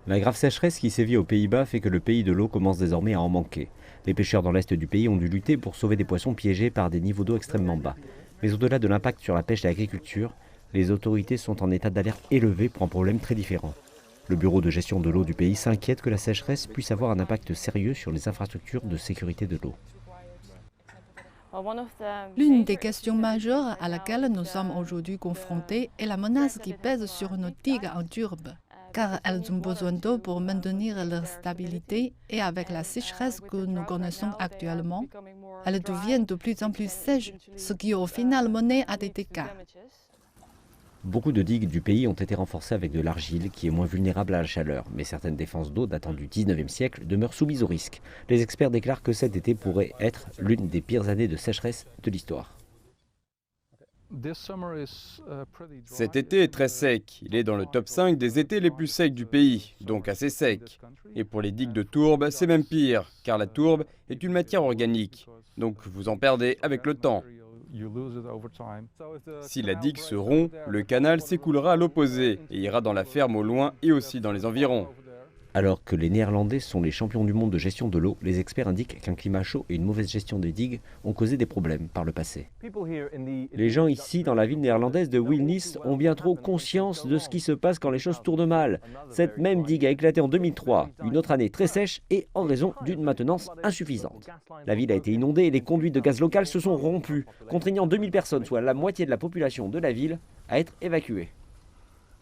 La grave sécheresse qui sévit aux Pays-Bas fait que le pays de l'eau commence désormais à en manquer. Les pêcheurs dans l'est du pays ont dû lutter pour sauver des poissons piégés par des niveaux d'eau extrêmement bas. Mais au-delà de l'impact sur la pêche et l'agriculture, les autorités sont en état d'alerte élevé pour un problème très différent. Le bureau de gestion de l'eau du pays s'inquiète que la sécheresse puisse avoir un impact sérieux sur les infrastructures de sécurité de l'eau. L'une des questions majeures à laquelle nous sommes aujourd'hui confrontés est la menace qui pèse sur nos digues en turbe, car elles ont besoin d'eau pour maintenir leur stabilité et avec la sécheresse que nous connaissons actuellement, elles deviennent de plus en plus sèches, ce qui au final mène à des dégâts. Beaucoup de digues du pays ont été renforcées avec de l'argile qui est moins vulnérable à la chaleur, mais certaines défenses d'eau datant du 19e siècle demeurent soumises au risque. Les experts déclarent que cet été pourrait être l'une des pires années de sécheresse de l'histoire. Cet été est très sec. Il est dans le top 5 des étés les plus secs du pays, donc assez sec. Et pour les digues de tourbe, c'est même pire, car la tourbe est une matière organique. Donc vous en perdez avec le temps. Si la digue se rompt, le canal s'écoulera à l'opposé et ira dans la ferme au loin et aussi dans les environs. Alors que les Néerlandais sont les champions du monde de gestion de l'eau, les experts indiquent qu'un climat chaud et une mauvaise gestion des digues ont causé des problèmes par le passé. Les gens ici, dans la ville néerlandaise de Wilnis, ont bien trop conscience de ce qui se passe quand les choses tournent mal. Cette même digue a éclaté en 2003, une autre année très sèche et en raison d'une maintenance insuffisante. La ville a été inondée et les conduites de gaz local se sont rompues, contraignant 2000 personnes, soit la moitié de la population de la ville, à être évacuées.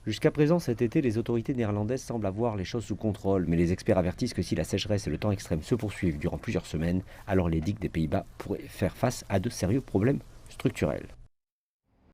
Jusqu'à présent, cet été, les autorités néerlandaises semblent avoir les choses sous contrôle, mais les experts avertissent que si la sécheresse et le temps extrême se poursuivent durant plusieurs semaines, alors les digues des Pays-Bas pourraient faire face à de sérieux problèmes structurels.